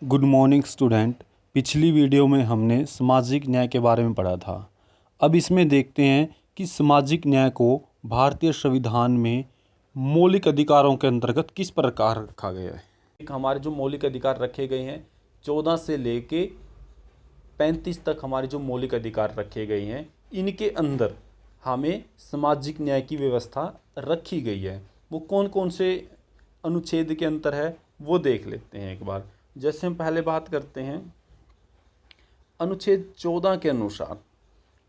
Good morning student. पिछली video में हमने सामाजिक न्याय के बारे में पढ़ा था। अब इसमें देखते हैं कि सामाजिक न्याय को भारतीय संविधान में मौलिक अधिकारों के अंतर्गत किस प्रकार रखा गया है। हमारे जो मौलिक अधिकार रखे गए हैं 14 से लेके 35 तक हमारे जो मौलिक अधिकार रखे गए हैं, इनके अंदर हमें सामाजिक न्याय की व्यवस्था रखी गई है। वो कौन कौन से अनुच्छेद के अंतर है वो देख लेते हैं एक बार। जैसे हम पहले बात करते हैं अनुच्छेद 14 के अनुसार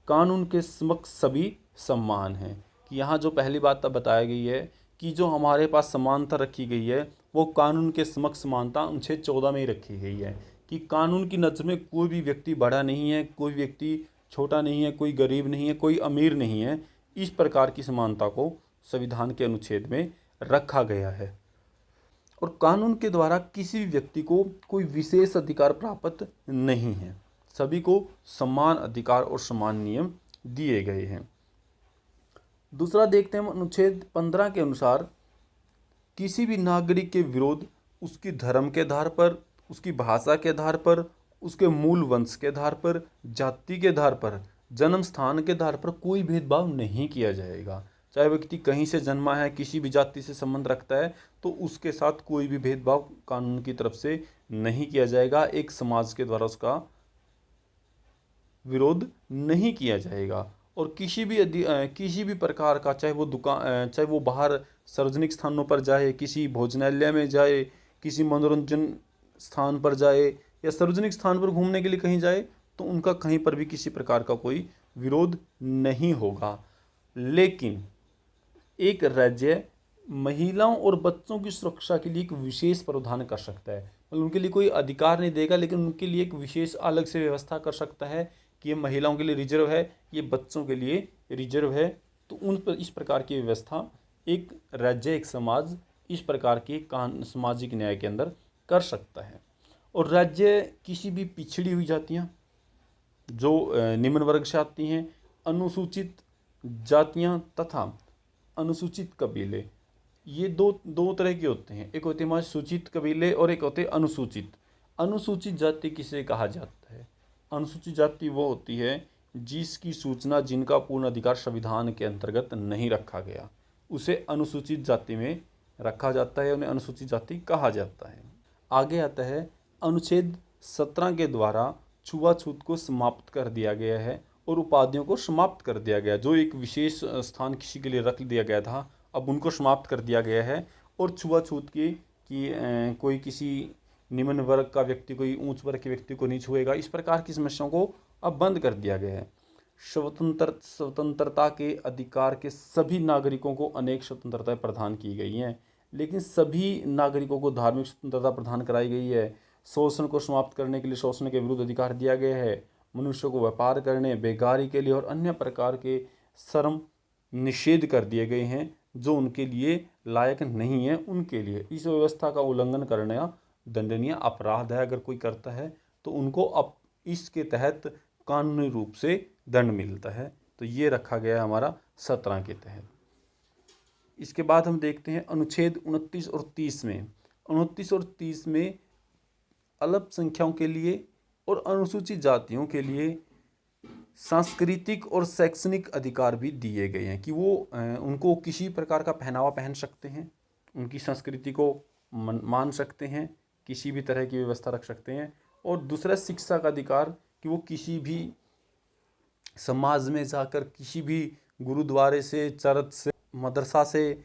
कानून के समक्ष सभी समान हैं। कि यहाँ जो पहली बात अब बताई गई है कि जो हमारे पास समानता रखी गई है वो कानून के समक्ष समानता अनुच्छेद 14 में ही रखी गई है। कि कानून की नज़र में कोई भी व्यक्ति बड़ा नहीं है, कोई व्यक्ति छोटा नहीं है, कोई गरीब नहीं है, कोई अमीर नहीं है। इस प्रकार की समानता को संविधान के अनुच्छेद में रखा गया है। और कानून के द्वारा किसी भी व्यक्ति को कोई विशेष अधिकार प्राप्त नहीं है। सभी को समान अधिकार और समान नियम दिए गए हैं। दूसरा देखते हैं हम अनुच्छेद 15 के अनुसार किसी भी नागरिक के विरोध उसकी धर्म के आधार पर, उसकी भाषा के आधार पर, उसके मूल वंश के आधार पर, जाति के आधार पर, जन्म स्थान के आधार पर कोई भेदभाव नहीं किया जाएगा। चाहे व्यक्ति कहीं से जन्मा है, किसी भी जाति से संबंध रखता है, तो उसके साथ कोई भी भेदभाव कानून की तरफ से नहीं किया जाएगा। एक समाज के द्वारा उसका विरोध नहीं किया जाएगा। और किसी भी प्रकार का, चाहे वो दुकान, चाहे वो बाहर सार्वजनिक स्थानों पर जाए, किसी भोजनालय में जाए, किसी मनोरंजन स्थान पर जाए या सार्वजनिक स्थान पर घूमने के लिए कहीं जाए, तो उनका कहीं पर भी किसी प्रकार का कोई विरोध नहीं होगा। लेकिन एक राज्य महिलाओं और बच्चों की सुरक्षा के लिए एक विशेष प्रावधान कर सकता है। मतलब उनके लिए कोई अधिकार नहीं देगा, लेकिन उनके लिए एक विशेष अलग से व्यवस्था कर सकता है कि ये महिलाओं के लिए रिजर्व है, ये बच्चों के लिए रिजर्व है। तो उन पर इस प्रकार की व्यवस्था एक राज्य, एक समाज इस प्रकार के सामाजिक न्याय के अंदर कर सकता है। और राज्य किसी भी पिछड़ी हुई जातियाँ जो निम्न वर्ग से आती हैं, अनुसूचित जातियाँ तथा अनुसूचित कबीले, ये दो दो तरह के होते हैं। एक होते हैं हमारे सूचित कबीले और एक होते हैं अनुसूचित। अनुसूचित जाति किसे कहा जाता है? अनुसूचित जाति वो होती है जिसकी सूचना, जिनका पूर्ण अधिकार संविधान के अंतर्गत नहीं रखा गया, उसे अनुसूचित जाति में रखा जाता है, उन्हें अनुसूचित जाति कहा जाता है। आगे आता है अनुच्छेद 17 के द्वारा छुआछूत को समाप्त कर दिया गया है और उपाधियों को समाप्त कर दिया गया। जो एक विशेष स्थान किसी के लिए रख दिया गया था, अब उनको समाप्त कर दिया गया है। और छुआछूत की कि कोई किसी निम्न वर्ग का व्यक्ति कोई ऊंच वर्ग के व्यक्ति को नहीं छुएगा, इस प्रकार की समस्याओं को अब बंद कर दिया गया है। स्वतंत्रता के अधिकार के सभी नागरिकों को अनेक स्वतंत्रताएं प्रदान की गई हैं, लेकिन सभी नागरिकों को धार्मिक स्वतंत्रता प्रदान कराई गई है। शोषण को समाप्त करने के लिए शोषण के विरुद्ध अधिकार दिया गया है। मनुष्य को व्यापार करने, बेगारी के लिए और अन्य प्रकार के श्रम निषेध कर दिए गए हैं जो उनके लिए लायक नहीं है। उनके लिए इस व्यवस्था का उल्लंघन करना दंडनीय अपराध है। अगर कोई करता है तो उनको अब इसके तहत कानूनी रूप से दंड मिलता है। तो ये रखा गया है हमारा 17 के तहत। इसके बाद हम देखते हैं अनुच्छेद 29 और 30 में। 29 और 30 में अल्पसंख्याकों के लिए और अनुसूचित जातियों के लिए सांस्कृतिक और शैक्षणिक अधिकार भी दिए गए हैं कि वो उनको किसी प्रकार का पहनावा पहन सकते हैं, उनकी संस्कृति को मान सकते हैं, किसी भी तरह की व्यवस्था रख सकते हैं। और दूसरा शिक्षा का अधिकार कि वो किसी भी समाज में जाकर, किसी भी गुरुद्वारे से, चर्च से, मदरसा से,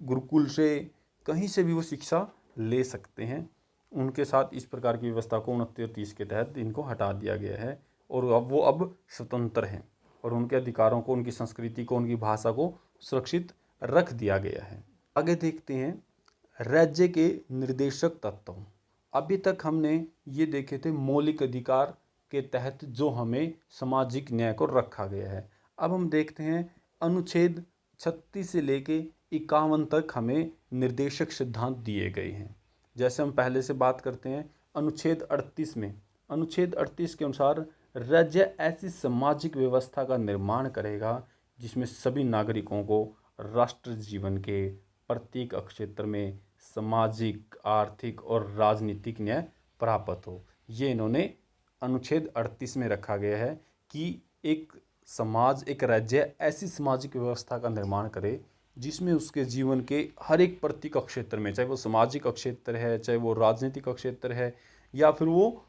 गुरुकुल से, कहीं से भी वो शिक्षा ले सकते हैं। उनके साथ इस प्रकार की व्यवस्था को 29 और 30 के तहत इनको हटा दिया गया है और अब वो स्वतंत्र हैं और उनके अधिकारों को, उनकी संस्कृति को, उनकी भाषा को सुरक्षित रख दिया गया है। आगे देखते हैं राज्य के निर्देशक तत्व। अभी तक हमने ये देखे थे मौलिक अधिकार के तहत जो हमें सामाजिक न्याय को रखा गया है। अब हम देखते हैं अनुच्छेद 36 से लेके 51 तक हमें निर्देशक सिद्धांत दिए गए हैं। जैसे हम पहले से बात करते हैं अनुच्छेद 38 में। अनुच्छेद 38 के अनुसार राज्य ऐसी सामाजिक व्यवस्था का निर्माण करेगा जिसमें सभी नागरिकों को राष्ट्र जीवन के प्रत्येक क्षेत्र में सामाजिक, आर्थिक और राजनीतिक न्याय प्राप्त हो। ये इन्होंने अनुच्छेद 38 में रखा गया है कि एक समाज, एक राज्य ऐसी सामाजिक व्यवस्था का निर्माण करे जिसमें उसके जीवन के हर एक प्रत्येक क्षेत्र में, चाहे वो सामाजिक क्षेत्र है, चाहे वो राजनीतिक क्षेत्र है, या फिर वो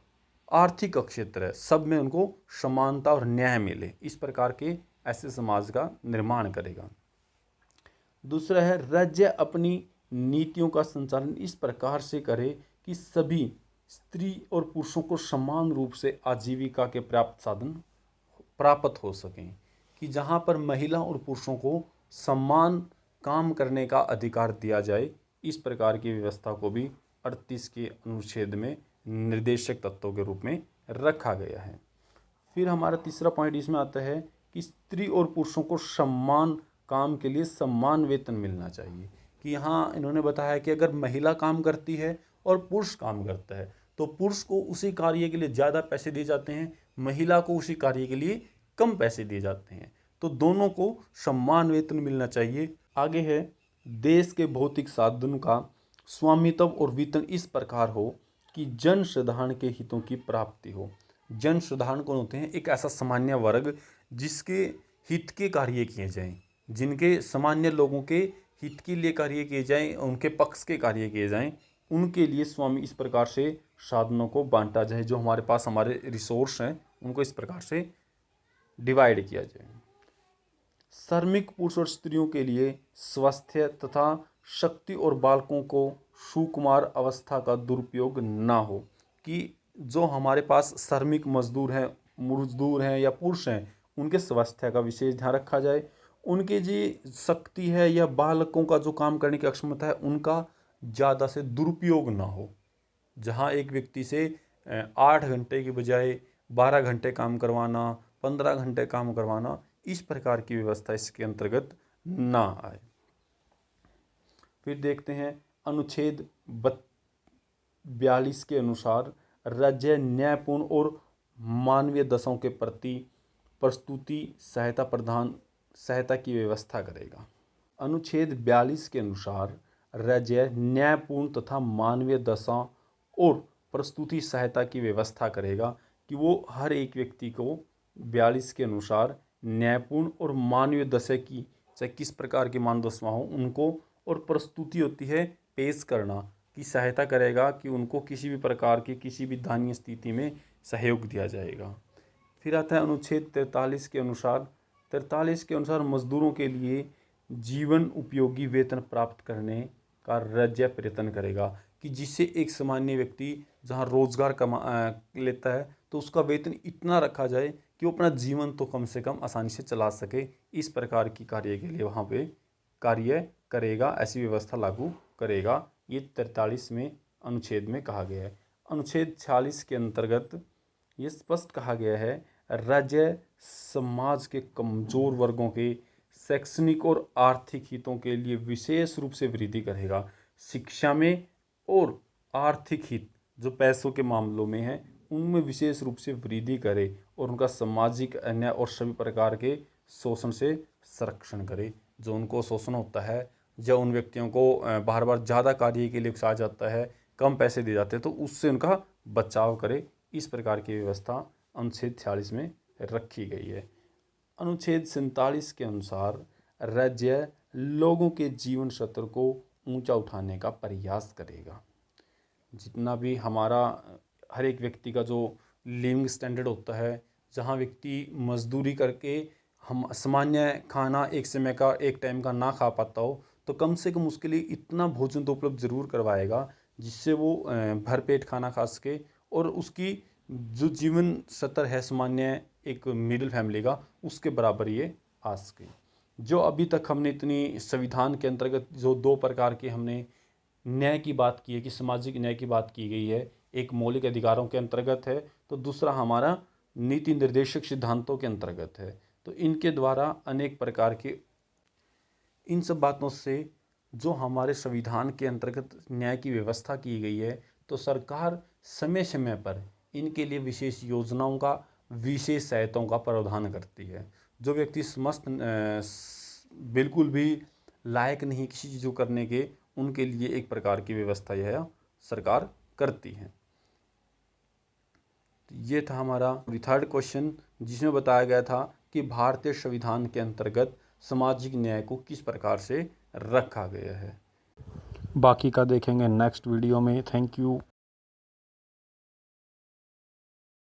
आर्थिक क्षेत्र है, सब में उनको समानता और न्याय मिले। इस प्रकार के ऐसे समाज का निर्माण करेगा। दूसरा है, राज्य अपनी नीतियों का संचालन इस प्रकार से करे कि सभी स्त्री और पुरुषों को समान रूप से आजीविका के प्राप्त साधन प्राप्त हो सकें, कि जहाँ पर महिला और पुरुषों को समान काम करने का अधिकार दिया जाए। इस प्रकार की व्यवस्था को भी 38 के अनुच्छेद में निर्देशक तत्वों के रूप में रखा गया है। फिर हमारा तीसरा पॉइंट इसमें आता है कि स्त्री और पुरुषों को समान काम के लिए समान वेतन मिलना चाहिए। कि यहाँ इन्होंने बताया कि अगर महिला काम करती है और पुरुष काम करता है तो पुरुष को उसी कार्य के लिए ज़्यादा पैसे दिए जाते हैं, महिला को उसी कार्य के लिए कम पैसे दिए जाते हैं। तो दोनों को समान वेतन मिलना चाहिए। आगे है, देश के भौतिक साधन का स्वामित्व और वितरण इस प्रकार हो कि जन साधारण के हितों की प्राप्ति हो। जन साधारण कौन होते हैं? एक ऐसा सामान्य वर्ग जिसके हित के कार्य किए जाएं, जिनके सामान्य लोगों के हित के लिए कार्य किए जाएं, उनके पक्ष के कार्य किए जाएं, उनके लिए स्वामी इस प्रकार से साधनों को बांटा जाए। जो हमारे पास हमारे रिसोर्स हैं उनको इस प्रकार से डिवाइड किया जाए। श्रमिक पुरुष और स्त्रियों के लिए स्वास्थ्य तथा शक्ति और बालकों को सुकुमार अवस्था का दुरुपयोग ना हो। कि जो हमारे पास श्रमिक मजदूर हैं या पुरुष हैं, उनके स्वास्थ्य का विशेष ध्यान रखा जाए। उनके जी शक्ति है या बालकों का जो काम करने की अक्षमता है, उनका ज़्यादा से दुरुपयोग ना हो। जहाँ एक व्यक्ति से 8 घंटे की बजाय 12 घंटे काम करवाना, 15 घंटे काम करवाना, इस प्रकार की व्यवस्था इसके अंतर्गत ना आए। फिर देखते हैं अनुच्छेद 42 के अनुसार राज्य न्यायपूर्ण और मानवीय दशाओं के प्रति प्रस्तुति सहायता की व्यवस्था करेगा। अनुच्छेद 42 के अनुसार राज्य न्यायपूर्ण तथा मानवीय दशा और प्रस्तुति सहायता की व्यवस्था करेगा कि वो हर एक व्यक्ति को 42 के अनुसार न्यायपूर्ण और मानवीय दशा की, चाहे किस प्रकार की मानव दशा हो, उनको, और प्रस्तुति होती है पेश करना, की सहायता करेगा कि उनको किसी भी प्रकार की किसी भी दयनीय स्थिति में सहयोग दिया जाएगा। फिर आता है अनुच्छेद 43 के अनुसार मजदूरों के लिए जीवन उपयोगी वेतन प्राप्त करने का राज्य प्रयत्न करेगा। कि जिससे एक सामान्य व्यक्ति जहाँ रोजगार लेता है तो उसका वेतन इतना रखा जाए कि वो अपना जीवन तो कम से कम आसानी से चला सके। इस प्रकार की कार्य के लिए वहाँ पे कार्य करेगा, ऐसी व्यवस्था लागू करेगा। ये 43 में अनुच्छेद में कहा गया है। अनुच्छेद 46 के अंतर्गत ये स्पष्ट कहा गया है, राज्य समाज के कमजोर वर्गों के शैक्षणिक और आर्थिक हितों के लिए विशेष रूप से वृद्धि करेगा। शिक्षा में और आर्थिक हित जो पैसों के मामलों में है, उनमें विशेष रूप से वृद्धि करे और उनका सामाजिक अन्याय और सभी प्रकार के शोषण से संरक्षण करे। जो उनको शोषण होता है, जब उन व्यक्तियों को बार बार ज़्यादा कार्य के लिए उकसाया जाता है, कम पैसे दिए जाते हैं, तो उससे उनका बचाव करे। इस प्रकार की व्यवस्था अनुच्छेद 46 में रखी गई है। अनुच्छेद 47 के अनुसार राज्य लोगों के जीवन स्तर को ऊंचा उठाने का प्रयास करेगा। जितना भी हमारा हर एक व्यक्ति का जो लिविंग स्टैंडर्ड होता है, जहाँ व्यक्ति मजदूरी करके हम सामान्य खाना एक समय का, एक टाइम का ना खा पाता हो, तो कम से कम उसके लिए इतना भोजन तो उपलब्ध ज़रूर करवाएगा जिससे वो भरपेट खाना खा सके और उसकी जो जीवन स्तर है सामान्य एक मिडिल फैमिली का, उसके बराबर ये आ सके। जो अभी तक हमने इतनी संविधान के अंतर्गत जो 2 प्रकार के हमने न्याय की बात की है, कि सामाजिक न्याय की बात की गई है, एक मौलिक अधिकारों के अंतर्गत है, तो दूसरा हमारा नीति निर्देशक सिद्धांतों के अंतर्गत है। तो इनके द्वारा अनेक प्रकार के इन सब बातों से जो हमारे संविधान के अंतर्गत न्याय की व्यवस्था की गई है, तो सरकार समय समय पर इनके लिए विशेष योजनाओं का, विशेष सहायताओं का प्रावधान करती है। जो व्यक्ति समस्त बिल्कुल भी लायक नहीं किसी चीज़ को करने के, उनके लिए एक प्रकार की व्यवस्था यह सरकार करती है। ये था हमारा थर्ड क्वेश्चन, जिसमें बताया गया था कि भारतीय संविधान के अंतर्गत सामाजिक न्याय को किस प्रकार से रखा गया है। बाकी का देखेंगे नेक्स्ट वीडियो में। Thank you.